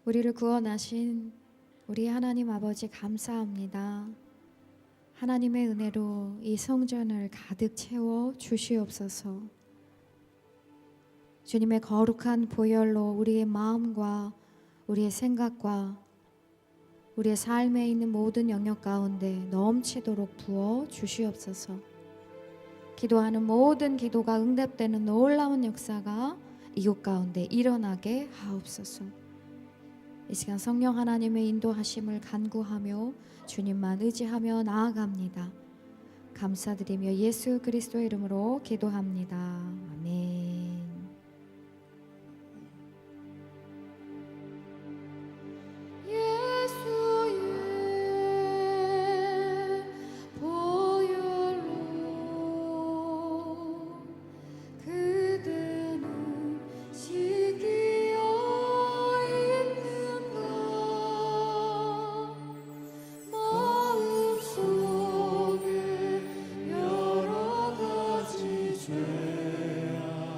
우리를 구원하신 우리 하나님 아버지 감사합니다. 하나님의 은혜로 이 성전을 가득 채워 주시옵소서. 주님의 거룩한 보혈로 우리의 마음과 우리의 생각과 우리의 삶에 있는 모든 영역 가운데 넘치도록 부어 주시옵소서. 기도하는 모든 기도가 응답되는 놀라운 역사가 이곳 가운데 일어나게 하옵소서. 이 시간 성령 하나님의 인도하심을 간구하며 주님만 의지하며 나아갑니다. 감사드리며 예수 그리스도의 이름으로 기도합니다. 아멘. 죄악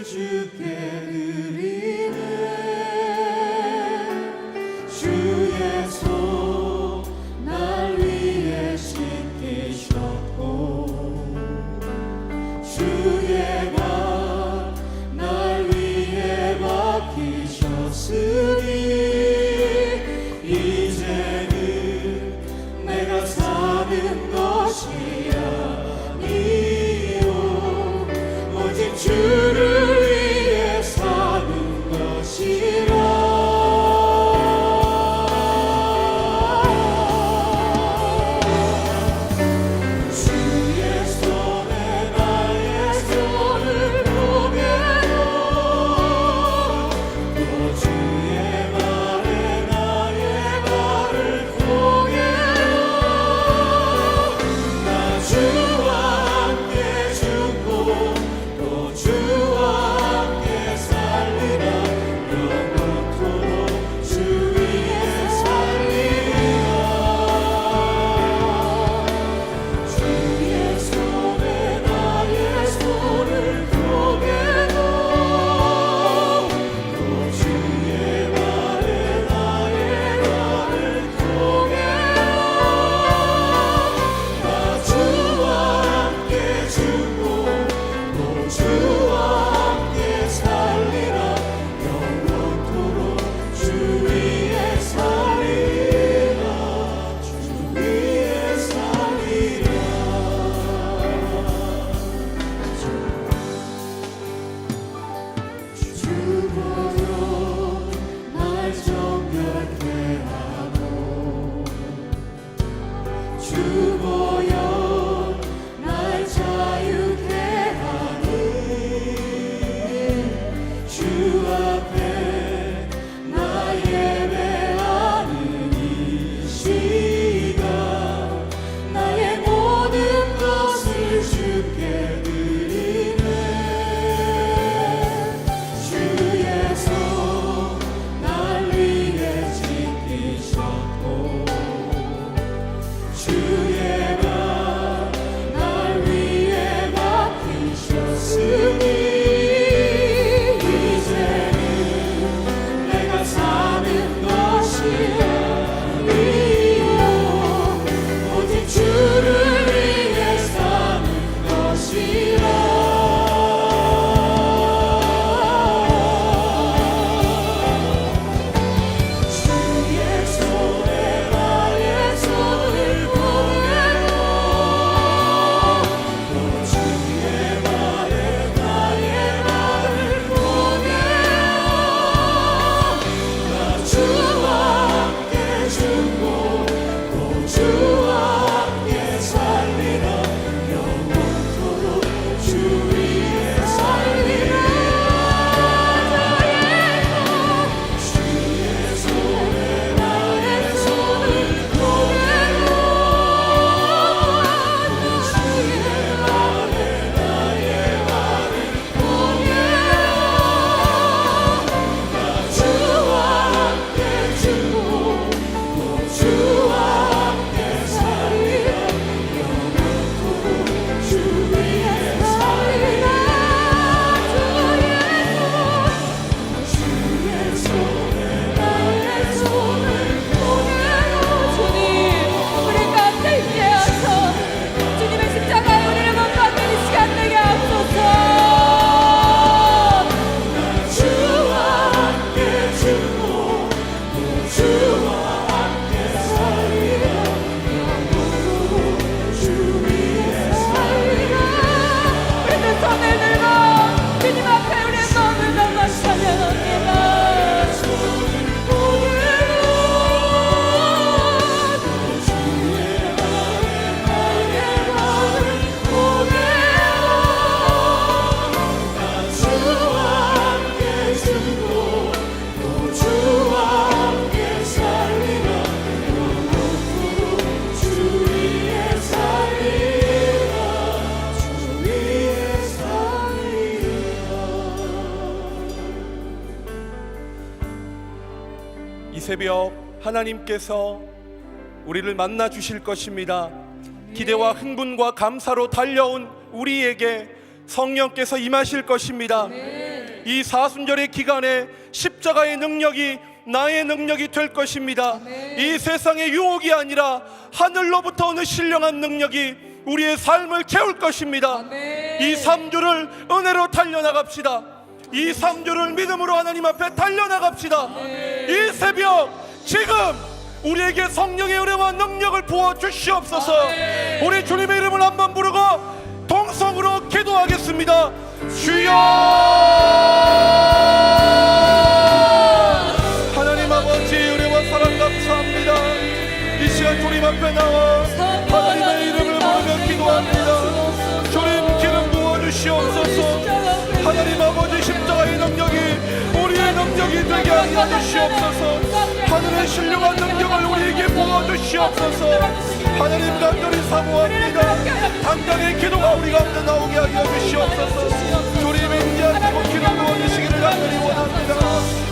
주께 드리네. 주의 손 날 위해 씻기셨고 주의 발 날 위해 박히셨으니 이제는 내가 사는 것이 아니요 오직 주를 위해 사는 것이라. 주의 손에 나의 손을 보게요 또 주의 발에 나의 발을 보게요. 나 주와 함께 죽고 또 주와 함께 살리라. 영원토록 주 위에 살리라. 주의 손에 나의 손을 보게도 또 주의 발에 나의 발을 보게도 나 주와 함께 죽고 또 주와 함께 살리라. 영원토록 주 위에 살리라. 주 위에 살리라. 주보여 날 정결케 하고 주보여 날 자유케 하니 주 앞에 나 예배하는 이 시간 나의 모든 것을 주께 드리네. 주의 손 날 위해 지키셨고 주의 발 날 위해 박히셨으니 이제는 내가 사는 것이 아니요 오직 주를 위해 사는 것이라. 주의 손에 나의 손을 보게도 또 주의 발에 나의 발을 보게도 나 주와 함께 죽고 또 주와 함께 살리라. 영원토록 주 위에 살리라. 주의 손에 나의 손을 보게도 또 주의 발에 나의 발을 보게도 나 주와 함께 죽고 또 주와 함께 살리라. 영원토록 주 위에 살리라. 주의 손에 나의 손을 보게도 주님, 우리 가운데 있게 하소. 주님의 십자가에 우리를 못 박는 이 시간 되게 하소서. 나 주와 함께 죽고 또 주와 함께 살리라. 영원토록 주 위에 살리라. 우리 두 손을 들고 주님 앞에 우리의 마음을 담아 찬양합니다. 손을 보게도 또 주의 발에 나의 발을 보게도 나 주와 함께 죽고 또 주와 함께 살리라. 영원토록 주 위에 살리라. 주 위에 살리라. 이 새벽 하나님께서 우리를 만나 주실 것입니다. 기대와 흥분과 감사로 달려온 우리에게 성령께서 임하실 것입니다. 이 사순절의 기간에 십자가의 능력이 나의 능력이 될 것입니다. 이 세상의 유혹이 아니라 하늘로부터 오는 신령한 능력이 우리의 삶을 채울 것입니다. 이 3주를 은혜로 달려나갑시다. 이 3주를 믿음으로 하나님 앞에 달려나갑시다. 이 새벽 지금 우리에게 성령의 은혜와 능력을 부어 주시옵소서. 우리 주님의 이름을 한번 부르고 동성으로 기도하겠습니다. 주여! 하나님 아버지 은혜와 사랑 감사합니다. 이 시간 주님 앞에 나와 하나님의 이름을 부르며 기도합니다. 주님 기름 부어 주시옵소서. 하나님 아버지 십자가의 능력이 우리의 능력이 되게 하여 주시옵소서. 하늘의 신령한 능력을 우리에게 부어 주시옵소서. 하나님 간절히 사모합니다. 당장의 기도가 우리 가운데 나오게 하여 주시옵소서. 주님의 인자하시고 기름 부어 주시기를 간절히 원합니다.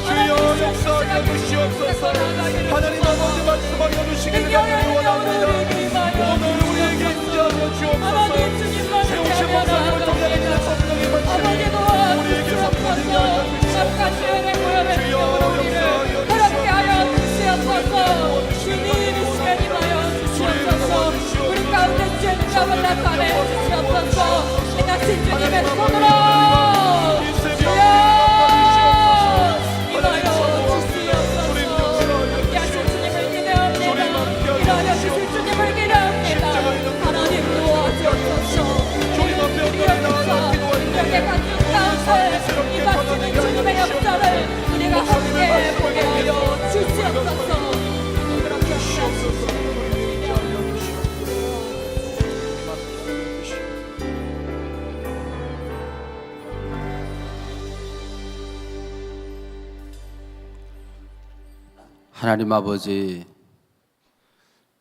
주여 역사하여 주시옵소서. 하나님 아버지 말씀하여 주시기를 간절히 원합니다. 오늘 우리에게 인자하여 주옵소서. 세우신 목사님을 통해 하나님의 성령의 말씀이 우리에게 선포되게 하여 주시옵소서. 주여 역사하여 주시옵소서. 주님 이 시간 임하여 주시옵소서. 우리 가운데 죄악을 나타내 주시옵소서. 이 같이 주님의 손으로 임하여 주시옵소서. 야신 주님을 기대합니다. 일하여 주실 주님을 기대합니다. 하나님 도와주옵소서. 이렇게 같은 가운데 임하시는 주님의 역사를 우리가 함께 보게 하여 주시옵소서. 그렇게 하옵소서. 하나님 아버지,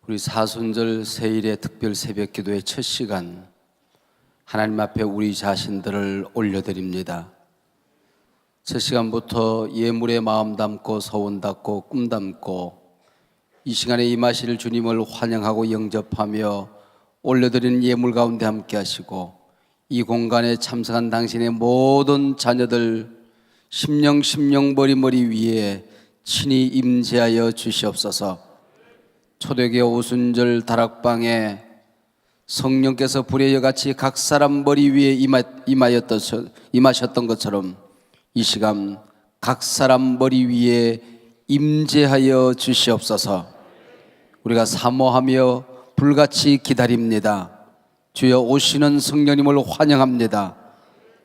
우리 사순절 세일의 특별 새벽 기도의 첫 시간 하나님 앞에 우리 자신들을 올려드립니다. 첫 시간부터 예물에 마음 담고 소원 담고 꿈 담고 이 시간에 임하실 주님을 환영하고 영접하며 올려드리는 예물 가운데 함께 하시고 이 공간에 참석한 당신의 모든 자녀들 심령 머리 위에 친히 임재하여 주시옵소서. 초대교회 오순절 다락방에 성령께서 불의 여같이 각 사람 머리 위에 임하셨던 것처럼 이 시간 각 사람 머리 위에 임재하여 주시옵소서. 우리가 사모하며 불같이 기다립니다. 주여 오시는 성령님을 환영합니다.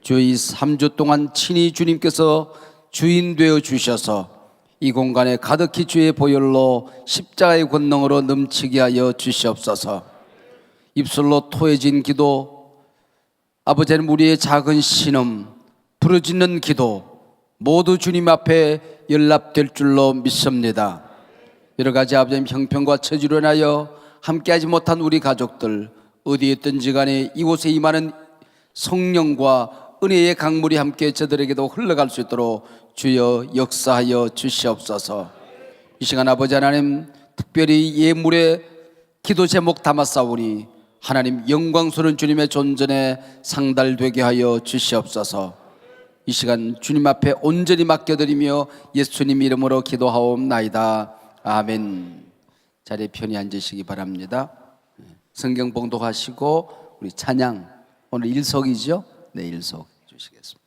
주여 이 3주 동안 친히 주님께서 주인 되어 주셔서 이 공간에 가득히 주의 보혈로 십자가의 권능으로 넘치게 하여 주시옵소서. 입술로 토해진 기도, 아버지 하나님 우리의 작은 신음, 부르짖는 기도 모두 주님 앞에 연락될 줄로 믿습니다. 여러 가지 아버지 하나님 형편과 처지로 인하여 함께하지 못한 우리 가족들 어디에 있든지 간에 이곳에 임하는 성령과 은혜의 강물이 함께 저들에게도 흘러갈 수 있도록 주여 역사하여 주시옵소서. 이 시간 아버지 하나님 특별히 예물의 기도 제목 담았사오니 하나님 영광스러운 주님의 존전에 상달되게 하여 주시옵소서. 이 시간 주님 앞에 온전히 맡겨드리며 예수님 이름으로 기도하옵나이다. 아멘. 자리에 편히 앉으시기 바랍니다. 성경 봉독하시고 우리 찬양 오늘 일석이죠? 네, 일석 주시겠습니다.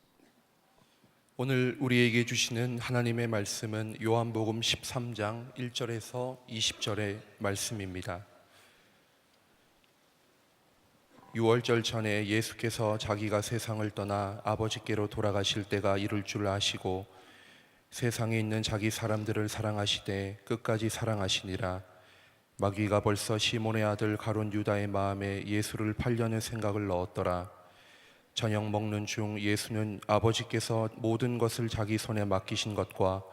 오늘 우리에게 주시는 하나님의 말씀은 요한복음 13장 1절에서 20절의 말씀입니다. 6월절 전에 예수께서 자기가 세상을 떠나 아버지께로 돌아가실 때가 이룰 줄 아시고 세상에 있는 자기 사람들을 사랑하시되 끝까지 사랑하시니라. 마귀가 벌써 시몬의 아들 가룟 유다의 마음에 예수를 팔려는 생각을 넣었더라. 저녁 먹는 중 예수는 아버지께서 모든 것을 자기 손에 맡기신 것과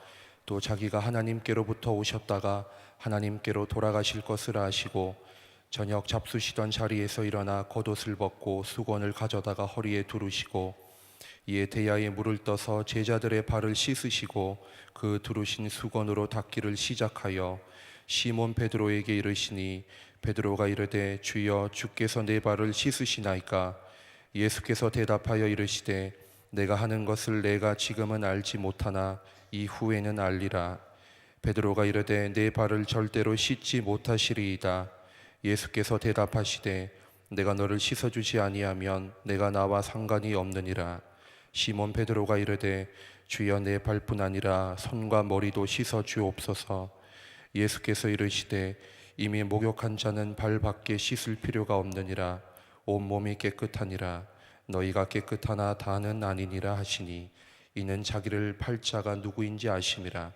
또 자기가 하나님께로부터 오셨다가 하나님께로 돌아가실 것을 아시고 저녁 잡수시던 자리에서 일어나 겉옷을 벗고 수건을 가져다가 허리에 두르시고 이에 대야에 물을 떠서 제자들의 발을 씻으시고 그 두르신 수건으로 닦기를 시작하여 시몬 베드로에게 이르시니 베드로가 이르되 주여 주께서 내 발을 씻으시나이까. 예수께서 대답하여 이르시되 내가 하는 것을 내가 지금은 알지 못하나 이후에는 알리라. 베드로가 이르되 내 발을 절대로 씻지 못하시리이다. 예수께서 대답하시되 내가 너를 씻어주지 아니하면 내가 나와 상관이 없느니라. 시몬 베드로가 이르되 주여 내 발뿐 아니라 손과 머리도 씻어 주옵소서. 예수께서 이르시되 이미 목욕한 자는 발밖에 씻을 필요가 없느니라. 온몸이 깨끗하니라. 너희가 깨끗하나 다는 아니니라 하시니 이는 자기를 팔 자가 누구인지 아심이라.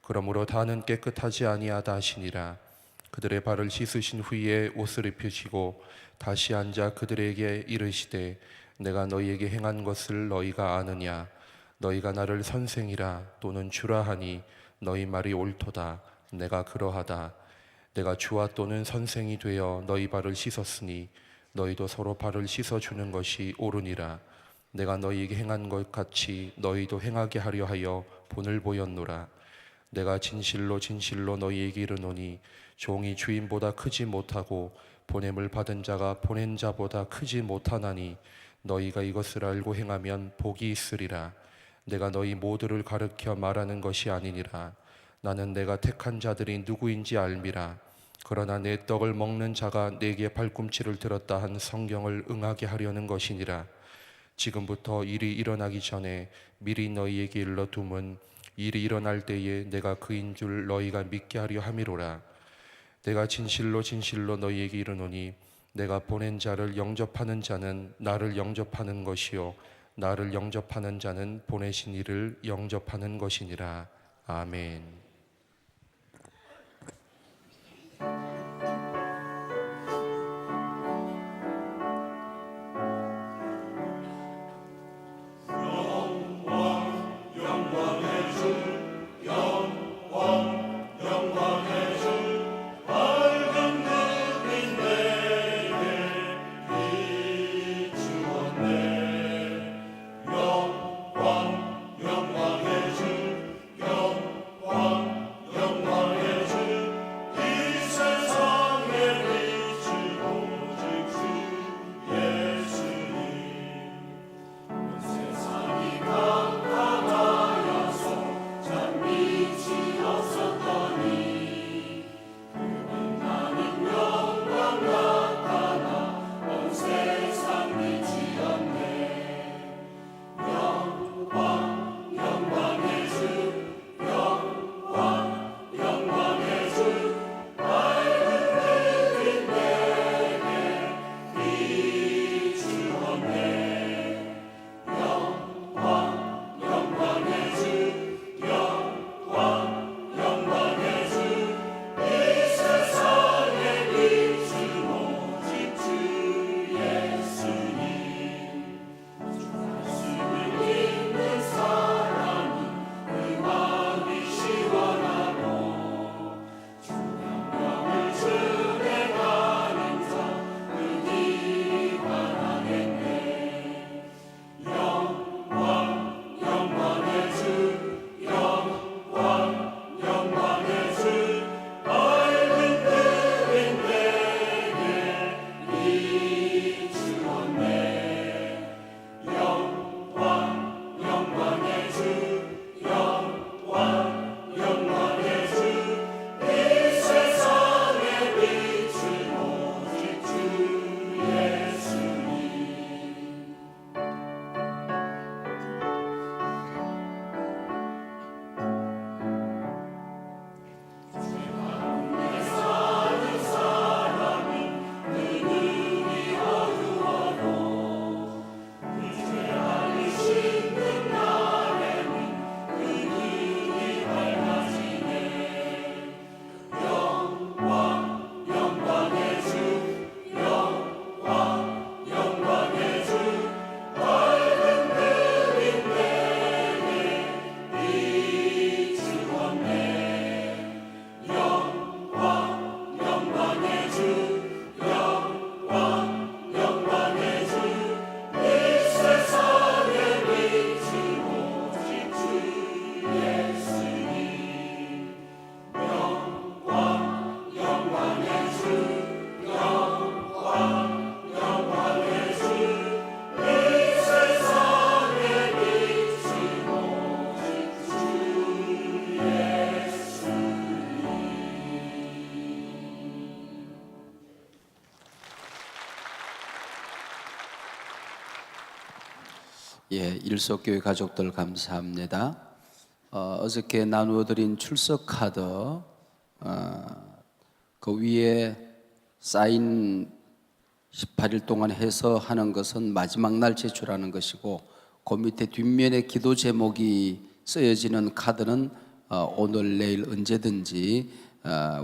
그러므로 다는 깨끗하지 아니하다 하시니라. 그들의 발을 씻으신 후에 옷을 입히시고 다시 앉아 그들에게 이르시되 내가 너희에게 행한 것을 너희가 아느냐. 너희가 나를 선생이라 또는 주라 하니 너희 말이 옳도다. 내가 그러하다. 내가 주와 또는 선생이 되어 너희 발을 씻었으니 너희도 서로 발을 씻어주는 것이 옳으니라. 내가 너희에게 행한 것 같이 너희도 행하게 하려 하여 본을 보였노라. 내가 진실로 진실로 너희에게 이르노니 종이 주인보다 크지 못하고 보냄을 받은 자가 보낸 자보다 크지 못하나니 너희가 이것을 알고 행하면 복이 있으리라. 내가 너희 모두를 가르쳐 말하는 것이 아니니라. 나는 내가 택한 자들이 누구인지 알미라. 그러나 내 떡을 먹는 자가 내게 발꿈치를 들었다 한 성경을 응하게 하려는 것이니라. 지금부터 일이 일어나기 전에 미리 너희에게 일러둠은 일이 일어날 때에 내가 그인 줄 너희가 믿게 하려 함이로라. 내가 진실로 진실로 너희에게 이르노니 내가 보낸 자를 영접하는 자는 나를 영접하는 것이요 나를 영접하는 자는 보내신 이를 영접하는 것이니라. 아멘. 영광의 주 영광 예, 일석교회 가족들 감사합니다. 어저께 나누어드린 출석 카드 그 위에 사인 18일 동안 해서 하는 것은 마지막 날 제출하는 것이고, 그 밑에 뒷면에 기도 제목이 쓰여지는 카드는 오늘 내일 언제든지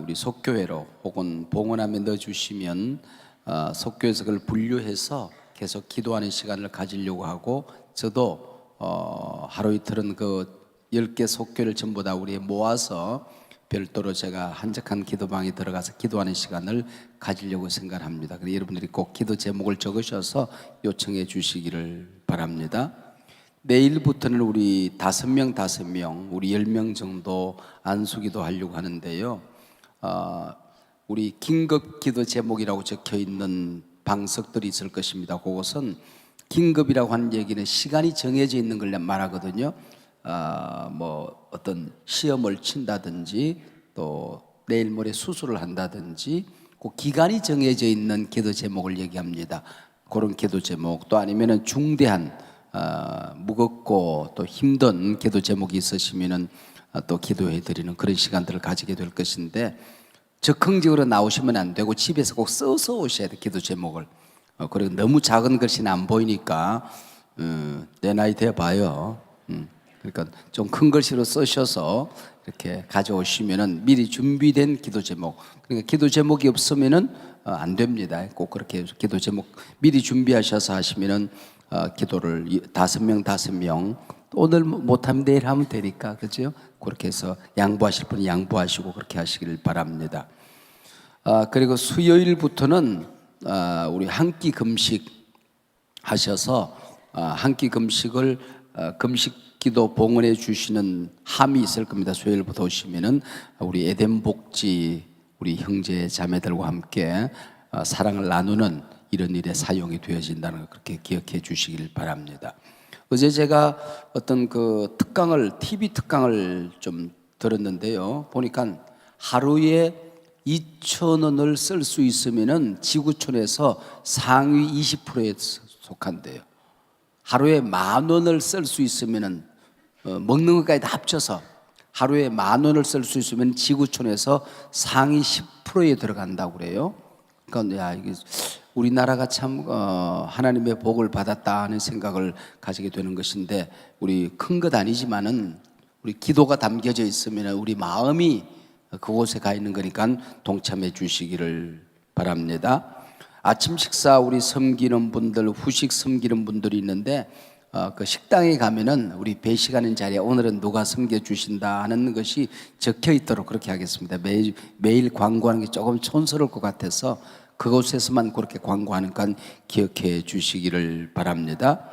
우리 속교회로 혹은 봉헌함에 넣어주시면 속교회에서 그걸 분류해서 계속 기도하는 시간을 가지려고 하고, 저도 하루 이틀은 그 10개 속교회를 전부 다 우리 모아서 별도로 제가 한적한 기도방에 들어가서 기도하는 시간을 가지려고 생각합니다. 그래서 여러분들이 꼭 기도 제목을 적으셔서 요청해 주시기를 바랍니다. 내일부터는 우리 5명, 우리 10명 정도 안수기도 하려고 하는데요. 우리 긴급 기도 제목이라고 적혀 있는 방석들이 있을 것입니다. 그것은 긴급이라고 하는 얘기는 시간이 정해져 있는 걸 말하거든요. 뭐 어떤 시험을 친다든지 또 내일 모레 수술을 한다든지 그 기간이 정해져 있는 기도 제목을 얘기합니다. 그런 기도 제목, 또 아니면은 중대한 무겁고 또 힘든 기도 제목이 있으시면은 또 기도해 드리는 그런 시간들을 가지게 될 것인데, 적극적으로 나오시면 안 되고 집에서 꼭 써서 오셔야 돼, 기도 제목을. 그리고 너무 작은 글씨는 안 보이니까 내 나이 돼 봐요. 그러니까 좀 큰 글씨로 쓰셔서 이렇게 가져오시면은 미리 준비된 기도 제목. 그러니까 기도 제목이 없으면은 안 됩니다. 꼭 그렇게 기도 제목 미리 준비하셔서 하시면은 기도를 5명 오늘 못하면 내일 하면 되니까, 그죠? 그렇게 해서 양보하실 분은 양보하시고 그렇게 하시길 바랍니다. 그리고 수요일부터는 우리 한 끼 금식 하셔서 한 끼 금식을 금식 기도 봉헌해 주시는 함이 있을 겁니다. 수요일부터 오시면은 우리 에덴 복지 우리 형제 자매들과 함께 사랑을 나누는 이런 일에 사용이 되어진다는 걸 그렇게 기억해 주시길 바랍니다. 어제 제가 어떤 그 TV 특강을 좀 들었는데요. 보니까 하루에 2,000원을 쓸 수 있으면은 지구촌에서 상위 20%에 속한대요. 하루에 10,000원을 쓸 수 있으면은 먹는 것까지 다 합쳐서 하루에 10,000원을 쓸 수 있으면 지구촌에서 상위 10%에 들어간다고 그래요. 그러니까 야, 이게 우리나라가 참 하나님의 복을 받았다 하는 생각을 가지게 되는 것인데, 우리 큰 것 아니지만은 우리 기도가 담겨져 있으면 우리 마음이 그곳에 가 있는 거니까 동참해 주시기를 바랍니다. 아침 식사 우리 섬기는 분들, 후식 섬기는 분들이 있는데 그 식당에 가면은 우리 배식하는 자리에 오늘은 누가 섬겨 주신다 하는 것이 적혀 있도록 그렇게 하겠습니다. 매일 광고하는 게 조금 촌스러울 것 같아서 그곳에서만 그렇게 광고하니까 기억해 주시기를 바랍니다.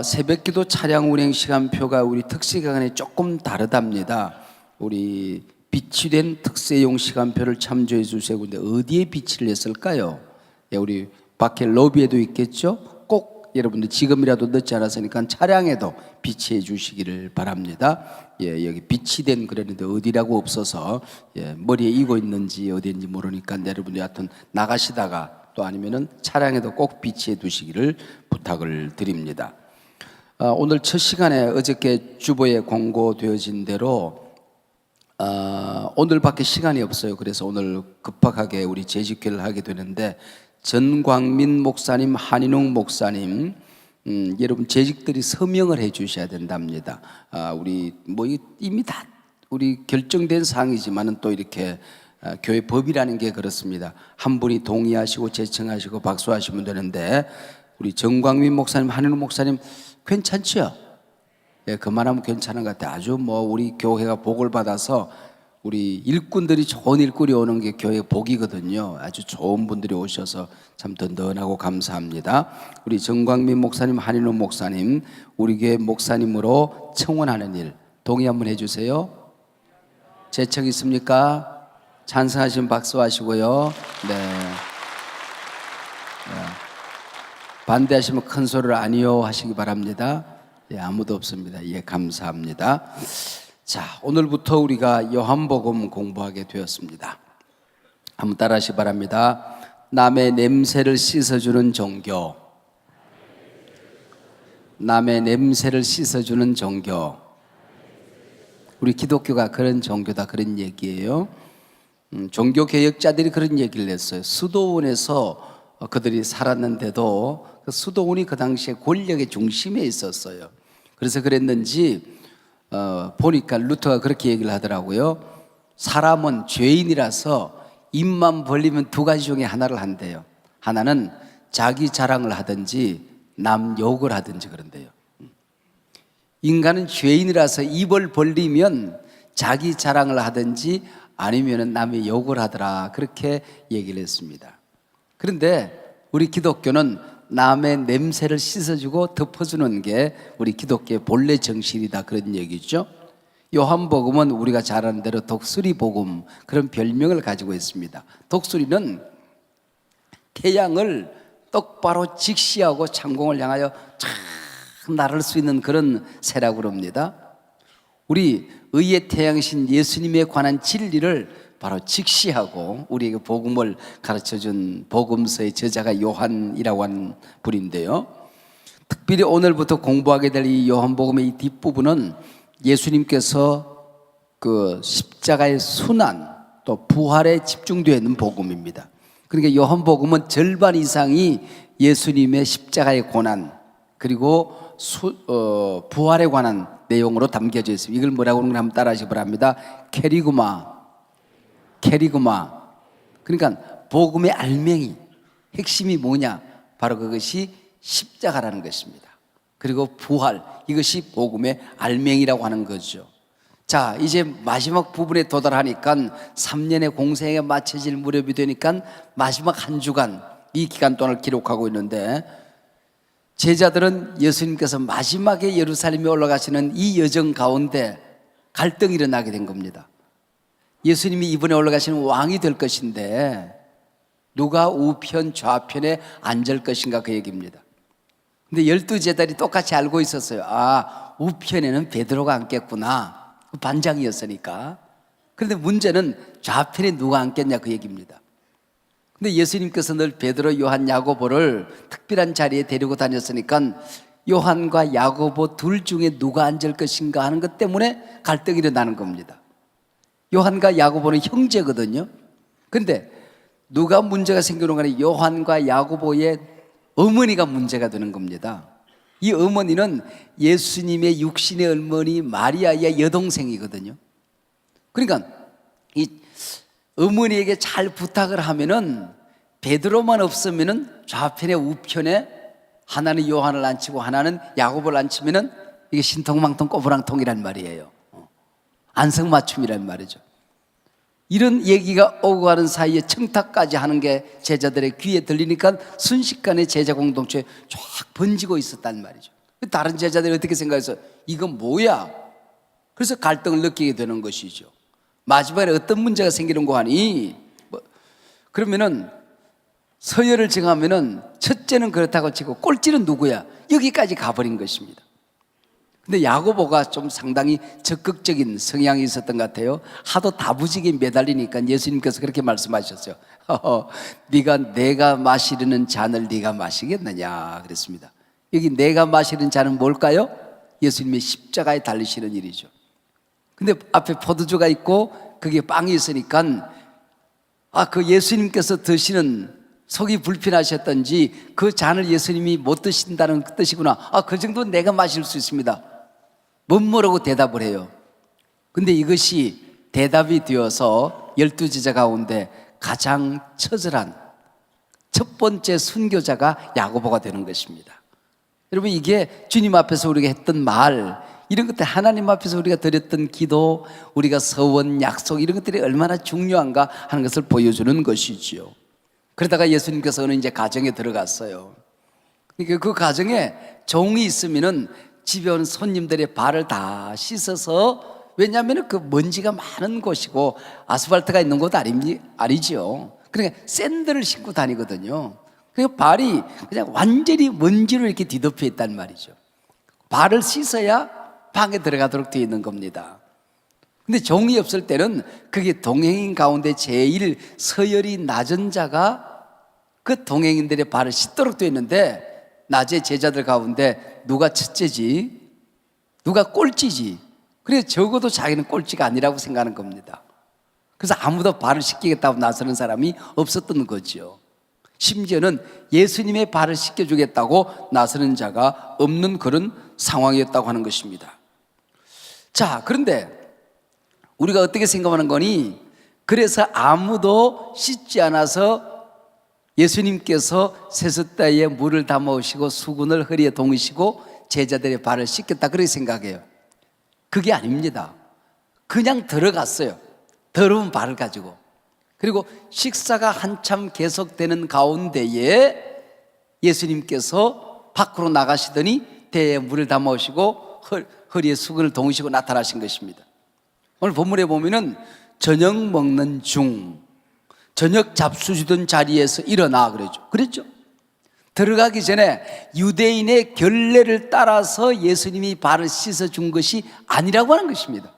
새벽기도 차량 운행 시간표가 우리 특시간에 조금 다르답니다. 우리 비치된 특세용 시간표를 참조해 주세요. 근데 어디에 비치를 했을까요? 예, 우리 밖에 로비에도 있겠죠? 꼭 여러분들 지금이라도 늦지 않았으니까 차량에도 비치해 주시기를 바랍니다. 예, 여기 비치된 그랬는데 어디라고 없어서 머리에 이고 있는지 어디인지 모르니까 여러분들 하여튼 나가시다가 또 아니면은 차량에도 꼭 비치해 두시기를 부탁을 드립니다. 오늘 첫 시간에 어저께 주보에 공고되어진 대로 오늘밖에 시간이 없어요. 그래서 오늘 급하게 우리 재직회를 하게 되는데, 전광민 목사님, 한인웅 목사님, 여러분 재직들이 서명을 해 주셔야 된답니다. 우리 뭐 이미 다 우리 결정된 사항이지만은 또 이렇게 교회 법이라는 게 그렇습니다. 한 분이 동의하시고 제청하시고 박수하시면 되는데, 우리 전광민 목사님, 한인웅 목사님 괜찮죠? 예, 그만하면 괜찮은 것 같아요. 아주 뭐 우리 교회가 복을 받아서 우리 일꾼들이 좋은 일꾼이 오는 게 교회 복이거든요. 아주 좋은 분들이 오셔서 참 든든하고 감사합니다. 우리 정광민 목사님, 한인웅 목사님, 우리 교회 목사님으로 청원하는 일 동의 한번 해주세요. 제청 있습니까? 찬성하시면 박수하시고요. 네. 반대하시면 큰 소리를 아니요 하시기 바랍니다. 예, 아무도 없습니다. 예, 감사합니다. 자, 오늘부터 우리가 요한복음 공부하게 되었습니다. 한번 따라하시기 바랍니다. 남의 냄새를 씻어주는 종교. 남의 냄새를 씻어주는 종교. 우리 기독교가 그런 종교다, 그런 얘기예요. 종교 개혁자들이 그런 얘기를 했어요. 수도원에서 그들이 살았는데도 그 수도원이 그 당시에 권력의 중심에 있었어요. 그래서 그랬는지 보니까 루터가 그렇게 얘기를 하더라고요. 사람은 죄인이라서 입만 벌리면 두 가지 중에 하나를 한대요. 하나는 자기 자랑을 하든지 남 욕을 하든지 그런대요. 인간은 죄인이라서 입을 벌리면 자기 자랑을 하든지 아니면 남의 욕을 하더라, 그렇게 얘기를 했습니다. 그런데 우리 기독교는 남의 냄새를 씻어주고 덮어주는 게 우리 기독교의 본래 정신이다, 그런 얘기죠. 요한복음은 우리가 잘 아는 대로 독수리 복음, 그런 별명을 가지고 있습니다. 독수리는 태양을 똑바로 직시하고 창공을 향하여 쫙 날을 수 있는 그런 새라고 합니다. 우리 의의 태양신 예수님에 관한 진리를 바로 직시하고 우리에게 복음을 가르쳐준 복음서의 저자가 요한이라고 하는 분인데요. 특별히 오늘부터 공부하게 될 이 요한복음의 이 뒷부분은 예수님께서 그 십자가의 순환 또 부활에 집중되어 있는 복음입니다. 그러니까 요한복음은 절반 이상이 예수님의 십자가의 고난 그리고 부활에 관한 내용으로 담겨져 있습니다. 이걸 뭐라고 하는 걸 한번 따라 하시기 바랍니다. 캐리그마. 그러니까 복음의 알맹이, 핵심이 뭐냐? 바로 그것이 십자가라는 것입니다. 그리고 부활, 이것이 복음의 알맹이라고 하는 거죠. 자, 이제 마지막 부분에 도달하니까 3년의 공생에 마쳐질 무렵이 되니까 마지막 한 주간 이 기간 동안을 기록하고 있는데, 제자들은 예수님께서 마지막에 예루살렘에 올라가시는 이 여정 가운데 갈등이 일어나게 된 겁니다. 예수님이 이번에 올라가시는 왕이 될 것인데 누가 우편 좌편에 앉을 것인가, 그 얘기입니다. 근데 12제자들이 똑같이 알고 있었어요. 아, 우편에는 베드로가 앉겠구나, 반장이었으니까. 그런데 문제는 좌편에 누가 앉겠냐, 그 얘기입니다. 근데 예수님께서 늘 베드로, 요한, 야고보를 특별한 자리에 데리고 다녔으니까 요한과 야고보 둘 중에 누가 앉을 것인가 하는 것 때문에 갈등이 일어나는 겁니다. 요한과 야고보는 형제거든요. 그런데 누가 문제가 생기는 간에 요한과 야고보의 어머니가 문제가 되는 겁니다. 이 어머니는 예수님의 육신의 어머니 마리아의 여동생이거든요. 그러니까 이 어머니에게 잘 부탁을 하면은 베드로만 없으면은 좌편에 우편에 하나는 요한을 앉히고 하나는 야고보를 앉히면은 이게 신통망통 꼬부랑통이란 말이에요. 안성맞춤이란 말이죠. 이런 얘기가 오고 가는 사이에 청탁까지 하는 게 제자들의 귀에 들리니까 순식간에 제자 공동체에 쫙 번지고 있었단 말이죠. 다른 제자들이 어떻게 생각해서 이건 뭐야? 그래서 갈등을 느끼게 되는 것이죠. 마지막에 어떤 문제가 생기는 거 하니? 그러면은 서열을 정하면은 첫째는 그렇다고 치고 꼴찌는 누구야? 여기까지 가버린 것입니다. 근데 야고보가 좀 상당히 적극적인 성향이 있었던 것 같아요. 하도 다부지게 매달리니까 예수님께서 그렇게 말씀하셨어요. 네가 내가 마시려는 잔을 네가 마시겠느냐 그랬습니다. 여기 내가 마시는 잔은 뭘까요? 예수님의 십자가에 달리시는 일이죠. 근데 앞에 포도주가 있고 거기에 빵이 있으니까 그 예수님께서 드시는 속이 불편하셨던지 그 잔을 예수님이 못 드신다는 뜻이구나. 그 정도는 내가 마실 수 있습니다. 못 모르고 대답을 해요. 근데 이것이 대답이 되어서 12제자 가운데 가장 처절한 첫 번째 순교자가 야고보가 되는 것입니다. 여러분, 이게 주님 앞에서 우리가 했던 말, 이런 것들, 하나님 앞에서 우리가 드렸던 기도, 우리가 서원, 약속, 이런 것들이 얼마나 중요한가 하는 것을 보여주는 것이지요. 그러다가 예수님께서는 이제 가정에 들어갔어요. 그러니까 그 가정에 종이 있으면은 집에 온 손님들의 발을 다 씻어서, 왜냐하면 그 먼지가 많은 곳이고 아스팔트가 있는 곳 아니죠. 그러니까 샌들을 신고 다니거든요. 그러니까 발이 그냥 완전히 먼지로 이렇게 뒤덮여 있단 말이죠. 발을 씻어야 방에 들어가도록 되어 있는 겁니다. 근데 종이 없을 때는 그게 동행인 가운데 제일 서열이 낮은 자가 그 동행인들의 발을 씻도록 되어 있는데, 낮에 제자들 가운데 누가 첫째지? 누가 꼴찌지? 그래 적어도 자기는 꼴찌가 아니라고 생각하는 겁니다. 그래서 아무도 발을 씻기겠다고 나서는 사람이 없었던 거죠. 심지어는 예수님의 발을 씻겨주겠다고 나서는 자가 없는 그런 상황이었다고 하는 것입니다. 자, 그런데 우리가 어떻게 생각하는 거니? 그래서 아무도 씻지 않아서 예수님께서 세숫대에 물을 담아오시고 수건을 허리에 동이시고 제자들의 발을 씻겼다 그렇게 생각해요. 그게 아닙니다. 그냥 들어갔어요. 더러운 발을 가지고. 그리고 식사가 한참 계속되는 가운데에 예수님께서 밖으로 나가시더니 대에 물을 담아오시고 허리에 수건을 동이시고 나타나신 것입니다. 오늘 본문에 보면은 저녁 먹는 중, 저녁 잡수 주던 자리에서 일어나 그랬죠. 들어가기 전에 유대인의 결례를 따라서 예수님이 발을 씻어준 것이 아니라고 하는 것입니다.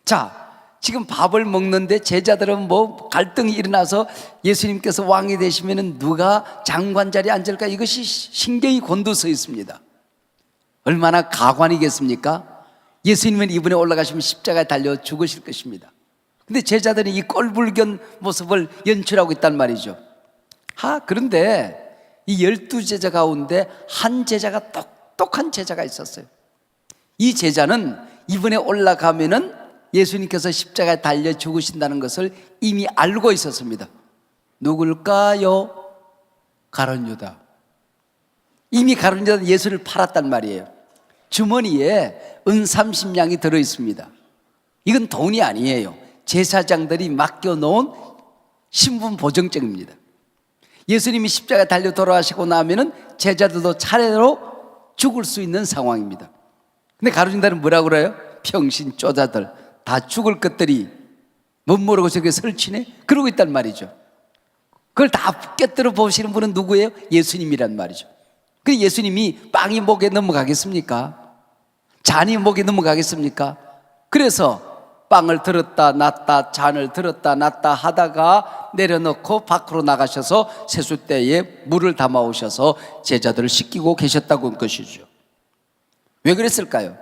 자, 지금 밥을 먹는데 제자들은 뭐 갈등이 일어나서 예수님께서 왕이 되시면 누가 장관 자리에 앉을까? 이것이 신경이 곤두서 있습니다. 얼마나 가관이겠습니까? 예수님은 이번에 올라가시면 십자가에 달려 죽으실 것입니다. 근데 제자들이 이 꼴불견 모습을 연출하고 있단 말이죠. 그런데 이 12제자 가운데 한 제자가 똑똑한 제자가 있었어요. 이 제자는 이번에 올라가면은 예수님께서 십자가에 달려 죽으신다는 것을 이미 알고 있었습니다. 누굴까요? 가룟 유다. 이미 가룟 유다는 예수를 팔았단 말이에요. 주머니에 은 30냥이 들어 있습니다. 이건 돈이 아니에요. 제사장들이 맡겨놓은 신분 보증증입니다. 예수님이 십자가에 달려 돌아가시고 나면은 제자들도 차례로 죽을 수 있는 상황입니다. 근데 가룟 유다는 뭐라고 그래요? 평신 쪼자들, 다 죽을 것들이 못 모르고 저렇게 설치네? 그러고 있단 말이죠. 그걸 다 깨뜨려 보시는 분은 누구예요? 예수님이란 말이죠. 그 예수님이 빵이 목에 넘어가겠습니까? 잔이 목에 넘어가겠습니까? 그래서 빵을 들었다 놨다 잔을 들었다 놨다 하다가 내려놓고 밖으로 나가셔서 세숫대에 물을 담아 오셔서 제자들을 씻기고 계셨다고 한 것이죠. 왜 그랬을까요?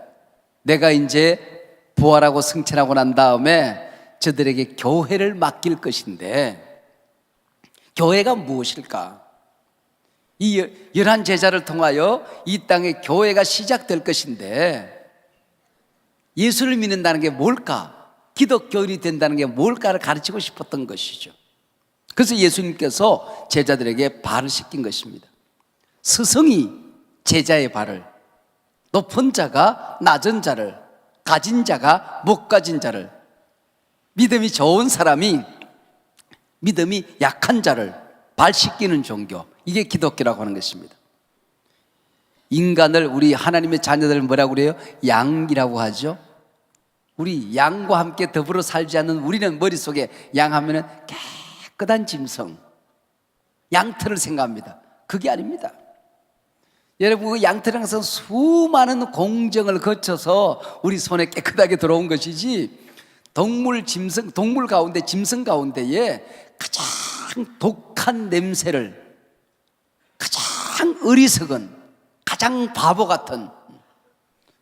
내가 이제 부활하고 승천하고 난 다음에 저들에게 교회를 맡길 것인데 교회가 무엇일까? 이 11제자를 통하여 이 땅에 교회가 시작될 것인데 예수를 믿는다는 게 뭘까? 기독교인이 된다는 게 뭘까를 가르치고 싶었던 것이죠. 그래서 예수님께서 제자들에게 발을 씻긴 것입니다. 스승이 제자의 발을, 높은 자가 낮은 자를, 가진 자가 못 가진 자를, 믿음이 좋은 사람이 믿음이 약한 자를 발 씻기는 종교, 이게 기독교라고 하는 것입니다. 인간을, 우리 하나님의 자녀들을 뭐라고 그래요? 양이라고 하죠. 우리 양과 함께 더불어 살지 않는 우리는 머릿속에 양 하면은 깨끗한 짐승, 양털을 생각합니다. 그게 아닙니다. 여러분, 그 양털이라는 것은 수많은 공정을 거쳐서 우리 손에 깨끗하게 들어온 것이지, 동물 가운데, 짐승 가운데에 가장 독한 냄새를, 가장 어리석은, 가장 바보 같은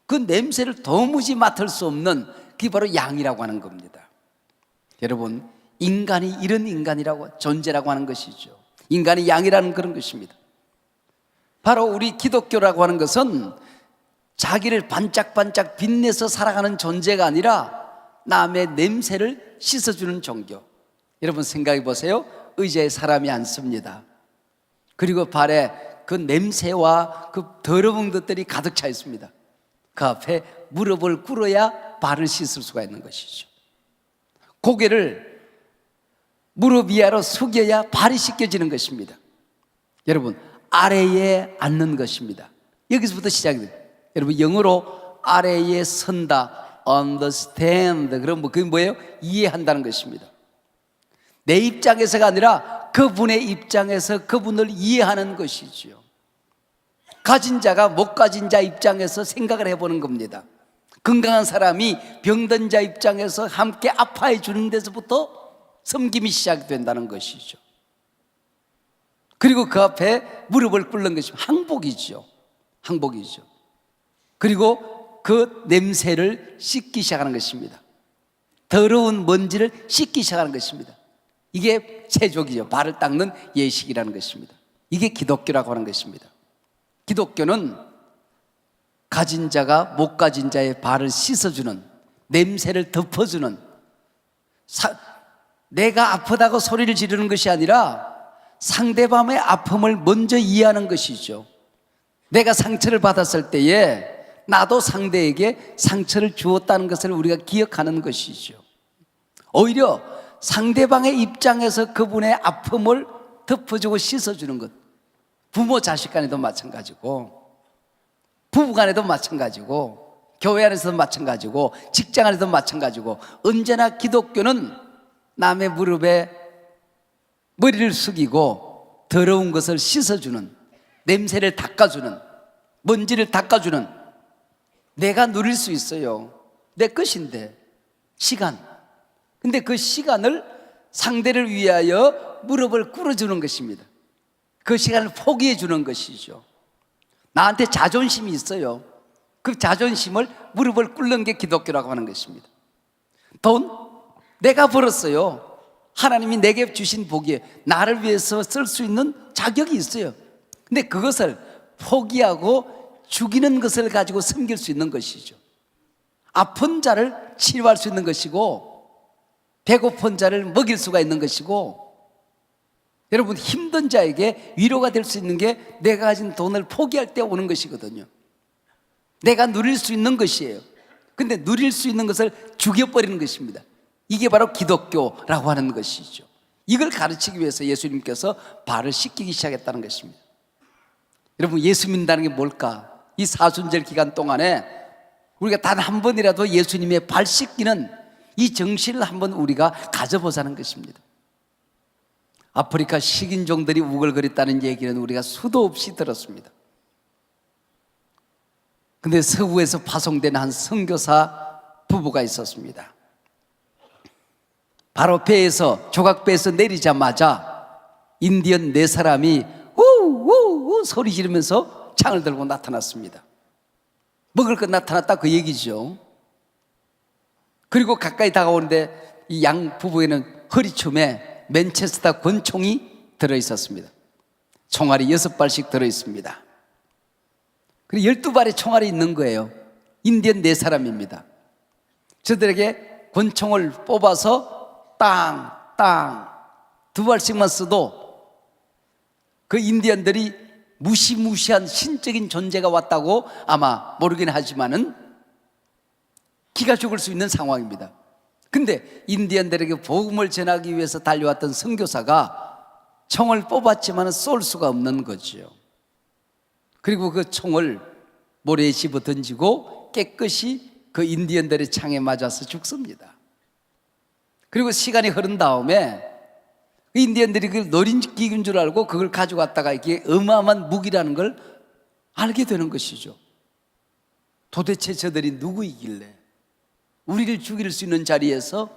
그 냄새를 도무지 맡을 수 없는, 그게 바로 양이라고 하는 겁니다. 여러분, 인간이 이런 인간이라고, 존재라고 하는 것이죠. 인간이 양이라는 그런 것입니다. 바로 우리 기독교라고 하는 것은 자기를 반짝반짝 빛내서 살아가는 존재가 아니라 남의 냄새를 씻어주는 종교. 여러분 생각해 보세요. 의자에 사람이 앉습니다. 그리고 발에 그 냄새와 그 더러운 것들이 가득 차 있습니다. 그 앞에 무릎을 꿇어야 발을 씻을 수가 있는 것이죠. 고개를 무릎 위아래로 숙여야 발이 씻겨지는 것입니다. 여러분, 아래에 앉는 것입니다. 여기서부터 시작이 돼요. 여러분, 영어로 아래에 선다, understand. 그럼 그게 뭐예요? 이해한다는 것입니다. 내 입장에서가 아니라 그분의 입장에서 그분을 이해하는 것이죠. 가진 자가 못 가진 자 입장에서 생각을 해보는 겁니다. 건강한 사람이 병든 자 입장에서 함께 아파해 주는 데서부터 섬김이 시작된다는 것이죠. 그리고 그 앞에 무릎을 꿇는 것이 항복이죠. 항복이죠. 그리고 그 냄새를 씻기 시작하는 것입니다. 더러운 먼지를 씻기 시작하는 것입니다. 이게 세족이죠. 발을 닦는 예식이라는 것입니다. 이게 기독교라고 하는 것입니다. 기독교는 가진 자가 못 가진 자의 발을 씻어주는, 냄새를 덮어주는, 내가 아프다고 소리를 지르는 것이 아니라 상대방의 아픔을 먼저 이해하는 것이죠. 내가 상처를 받았을 때에 나도 상대에게 상처를 주었다는 것을 우리가 기억하는 것이죠. 오히려 상대방의 입장에서 그분의 아픔을 덮어주고 씻어주는 것, 부모 자식 간에도 마찬가지고, 부부 간에도 마찬가지고, 교회 안에서도 마찬가지고, 직장 안에도 마찬가지고, 언제나 기독교는 남의 무릎에 머리를 숙이고 더러운 것을 씻어주는, 냄새를 닦아주는, 먼지를 닦아주는, 내가 누릴 수 있어요. 내 것인데, 시간. 근데 그 시간을 상대를 위하여 무릎을 꿇어주는 것입니다. 그 시간을 포기해 주는 것이죠. 나한테 자존심이 있어요. 그 자존심을 무릎을 꿇는 게 기독교라고 하는 것입니다. 돈 내가 벌었어요. 하나님이 내게 주신 복이에요. 나를 위해서 쓸 수 있는 자격이 있어요. 근데 그것을 포기하고 죽이는 것을 가지고 섬길 수 있는 것이죠. 아픈 자를 치료할 수 있는 것이고, 배고픈 자를 먹일 수가 있는 것이고, 여러분 힘든 자에게 위로가 될 수 있는 게 내가 가진 돈을 포기할 때 오는 것이거든요. 내가 누릴 수 있는 것이에요. 근데 누릴 수 있는 것을 죽여버리는 것입니다. 이게 바로 기독교라고 하는 것이죠. 이걸 가르치기 위해서 예수님께서 발을 씻기기 시작했다는 것입니다. 여러분 예수 믿는다는 게 뭘까? 이 사순절 기간 동안에 우리가 단 한 번이라도 예수님의 발 씻기는 이 정신을 한번 우리가 가져보자는 것입니다. 아프리카 식인종들이 우글거렸다는 얘기는 우리가 수도 없이 들었습니다. 근데 서구에서 파송된 한 선교사 부부가 있었습니다. 바로 배에서, 조각배에서 내리자마자 인디언 4사람이 우우우 소리 지르면서 창을 들고 나타났습니다. 먹을 것 나타났다 그 얘기죠. 그리고 가까이 다가오는데 이 양 부부에는 허리춤에 맨체스터 권총이 들어있었습니다. 총알이 6발씩 들어있습니다. 그리고 12발의 총알이 있는 거예요. 인디언 4사람입니다. 저들에게 권총을 뽑아서 땅 2발씩만 써도 그 인디언들이 무시무시한 신적인 존재가 왔다고 아마 모르긴 하지만은 기가 죽을 수 있는 상황입니다. 근데 인디언들에게 복음을 전하기 위해서 달려왔던 선교사가 총을 뽑았지만 쏠 수가 없는 거죠. 그리고 그 총을 모래에 집어 던지고 깨끗이 그 인디언들의 창에 맞아서 죽습니다. 그리고 시간이 흐른 다음에 인디언들이 그걸 노린 기구인 줄 알고 그걸 가져갔다가 이게 어마어마한 무기라는 걸 알게 되는 것이죠. 도대체 저들이 누구이길래 우리를 죽일 수 있는 자리에서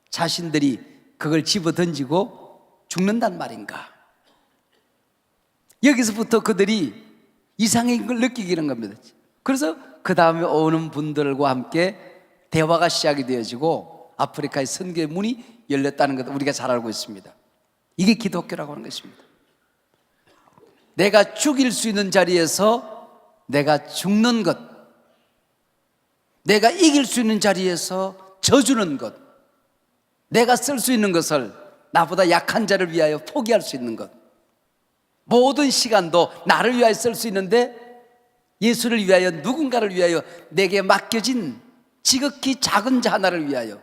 자신들이 그걸 집어 던지고 죽는단 말인가? 여기서부터 그들이 이상한 걸 느끼기는 겁니다. 그래서 그 다음에 오는 분들과 함께 대화가 시작이 되어지고 아프리카의 선교의 문이 열렸다는 것을 우리가 잘 알고 있습니다. 이게 기독교라고 하는 것입니다. 내가 죽일 수 있는 자리에서 내가 죽는 것, 내가 이길 수 있는 자리에서 져주는 것, 내가 쓸 수 있는 것을 나보다 약한 자를 위하여 포기할 수 있는 것, 모든 시간도 나를 위하여 쓸 수 있는데 예수를 위하여, 누군가를 위하여 내게 맡겨진 지극히 작은 자 하나를 위하여,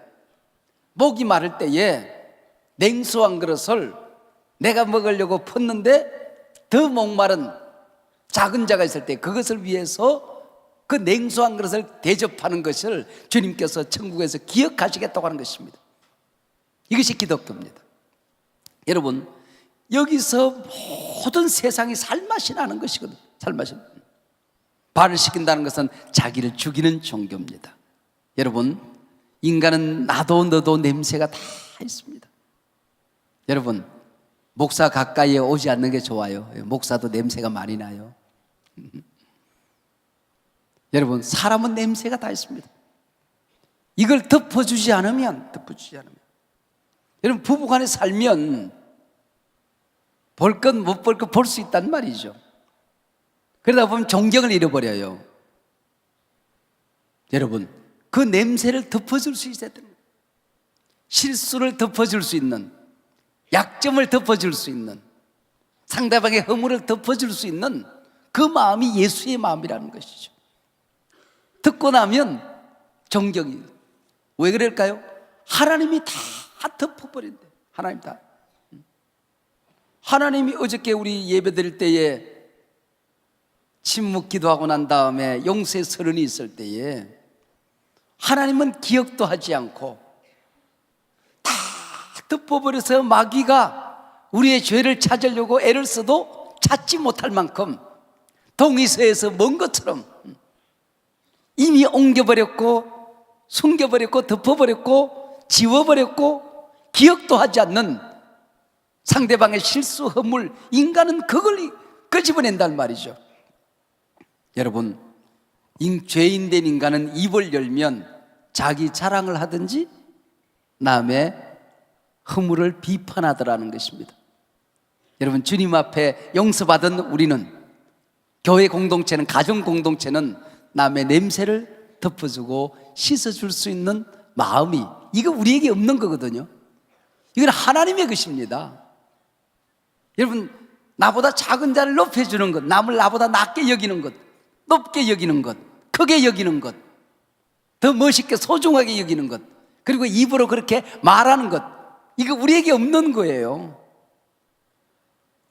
목이 마를 때에 냉수 한 그릇을 내가 먹으려고 폈는데 더 목마른 작은 자가 있을 때 그것을 위해서 그 냉수 한 그릇을 대접하는 것을 주님께서 천국에서 기억하시겠다고 하는 것입니다. 이것이 기독교입니다. 여러분 여기서 모든 세상이 살맛이 나는 것이거든요. 살맛이. 발을 씻긴다는 것은 자기를 죽이는 종교입니다. 여러분 인간은 나도 너도 냄새가 다 있습니다. 여러분 목사 가까이에 오지 않는 게 좋아요. 목사도 냄새가 많이 나요. 여러분, 사람은 냄새가 다 있습니다. 이걸 덮어주지 않으면 여러분, 부부간에 살면 볼 것 못 볼 것 볼 수 있단 말이죠. 그러다 보면 존경을 잃어버려요. 여러분, 그 냄새를 덮어줄 수 있어야 됩니다. 실수를 덮어줄 수 있는, 약점을 덮어줄 수 있는, 상대방의 허물을 덮어줄 수 있는 그 마음이 예수의 마음이라는 것이죠. 듣고 나면 존경이. 왜 그럴까요? 하나님이 다 덮어버린대. 하나님 다. 하나님이 어저께 우리 예배 드릴 때에 침묵 기도하고 난 다음에 용서의 서른이 있을 때에 하나님은 기억도 하지 않고 다 덮어버려서 마귀가 우리의 죄를 찾으려고 애를 써도 찾지 못할 만큼 동이서에서 먼 것처럼 이미 옮겨버렸고 숨겨버렸고 덮어버렸고 지워버렸고 기억도 하지 않는 상대방의 실수, 허물, 인간은 그걸 끄집어낸단 말이죠. 여러분, 죄인된 인간은 입을 열면 자기 자랑을 하든지 남의 허물을 비판하더라는 것입니다. 여러분, 주님 앞에 용서받은 우리는, 교회 공동체는, 가정 공동체는 남의 냄새를 덮어주고 씻어줄 수 있는 마음이, 이거 우리에게 없는 거거든요. 이건 하나님의 것입니다. 여러분, 나보다 작은 자를 높여주는 것, 남을 나보다 낮게 여기는 것, 높게 여기는 것, 크게 여기는 것, 더 멋있게 소중하게 여기는 것, 그리고 입으로 그렇게 말하는 것, 이거 우리에게 없는 거예요.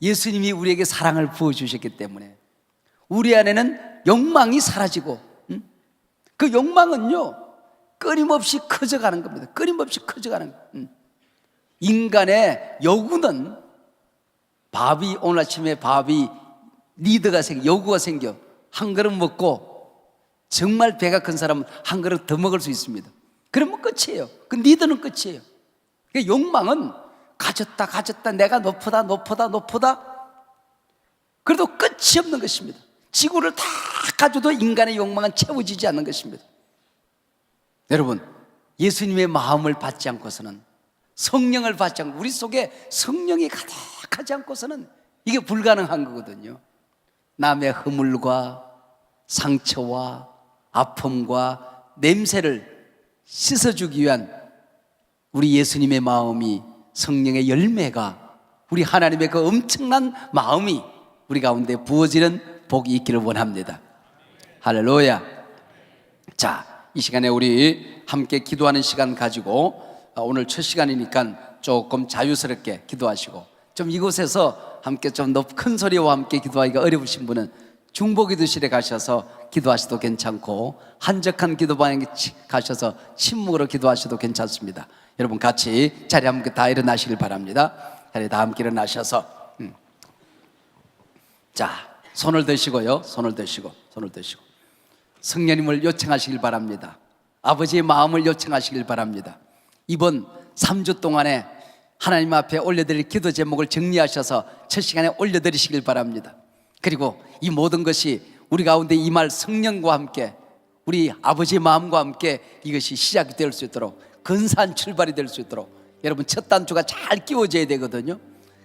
예수님이 우리에게 사랑을 부어주셨기 때문에 우리 안에는 욕망이 사라지고, 그 욕망은요 끊임없이 커져가는 겁니다. 끊임없이 커져가는 거예요. 인간의 요구는, 밥이, 오늘 아침에 밥이 니드가 생겨, 요구가 생겨. 한 그릇 먹고 정말 배가 큰 사람은 한 그릇 더 먹을 수 있습니다. 그러면 끝이에요. 그 니드는 끝이에요. 그 욕망은 가졌다 내가 높다 그래도 끝이 없는 것입니다. 지구를 다 가져도 인간의 욕망은 채워지지 않는 것입니다. 여러분, 예수님의 마음을 받지 않고서는, 성령을 받지 않고, 우리 속에 성령이 가득하지 않고서는 이게 불가능한 거거든요. 남의 허물과 상처와 아픔과 냄새를 씻어주기 위한 우리 예수님의 마음이, 성령의 열매가, 우리 하나님의 그 엄청난 마음이 우리 가운데 부어지는 복이 있기를 원합니다. 할렐루야. 자, 이 시간에 우리 함께 기도하는 시간 가지고, 오늘 첫 시간이니까 조금 자유스럽게 기도하시고, 좀 이곳에서 함께 좀 더 큰 소리와 함께 기도하기가 어려우신 분은 중보기도실에 가셔서 기도하셔도 괜찮고, 한적한 기도방에 가셔서 침묵으로 기도하셔도 괜찮습니다. 여러분, 같이 자리 함께 다 일어나시길 바랍니다. 자리 다 함께 일어나셔서 자, 손을 드시고요. 손을 드시고 성령님을 요청하시길 바랍니다. 아버지의 마음을 요청하시길 바랍니다. 이번 3주 동안에 하나님 앞에 올려드릴 기도 제목을 정리하셔서 첫 시간에 올려드리시길 바랍니다. 그리고 이 모든 것이 우리 가운데 임할 성령과 함께, 우리 아버지의 마음과 함께 이것이 시작이 될 수 있도록, 근사한 출발이 될 수 있도록 여러분, 첫 단추가 잘 끼워져야 되거든요.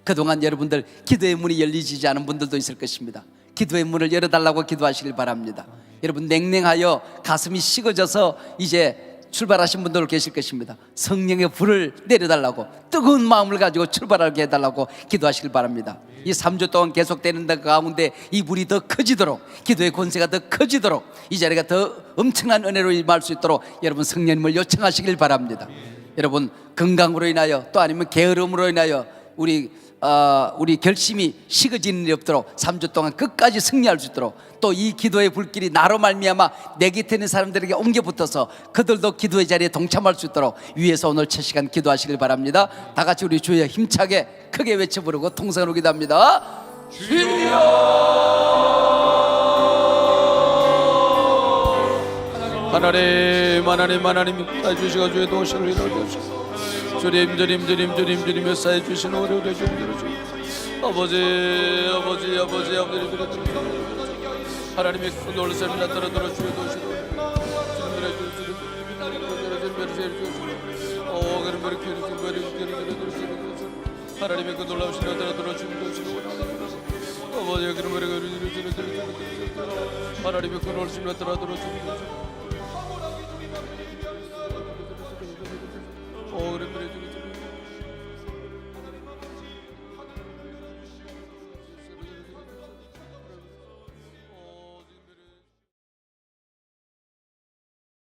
그동안 여러분들 기도의 문이 열리지 않은 분들도 있을 것입니다. 기도의 문을 열어달라고 기도하시길 바랍니다. 여러분, 냉랭하여 가슴이 식어져서 이제 출발하신 분들 계실 것입니다. 성령의 불을 내려달라고, 뜨거운 마음을 가지고 출발하게 해달라고 기도하시길 바랍니다. 이 3주 동안 계속되는 가운데 이 불이 더 커지도록, 기도의 권세가 더 커지도록, 이 자리가 더 엄청난 은혜로 임할 수 있도록 여러분, 성령님을 요청하시길 바랍니다. 여러분, 건강으로 인하여 또 아니면 게으름으로 인하여 우리 결심이 식어지는 일이 없도록 3주 동안 끝까지 승리할 수 있도록, 또 이 기도의 불길이 나로 말미암아 내 곁에 있는 사람들에게 옮겨 붙어서 그들도 기도의 자리에 동참할 수 있도록 위에서 오늘 첫 시간 기도하시길 바랍니다. 다 같이 우리 주여 힘차게 크게 외쳐 부르고 통성으로 기도합니다. 주여, 하나님 주시가 주의 도시를 이루어주시고 주님 역사해 주시는 우리 주님 아버지 하나님의 놀라심을 나타내도록 주여 도시고 하나님의 그 놀라우신 나타내도록 주여 도시고 아버지 하나님의 그 놀라우신 나타내도록 주여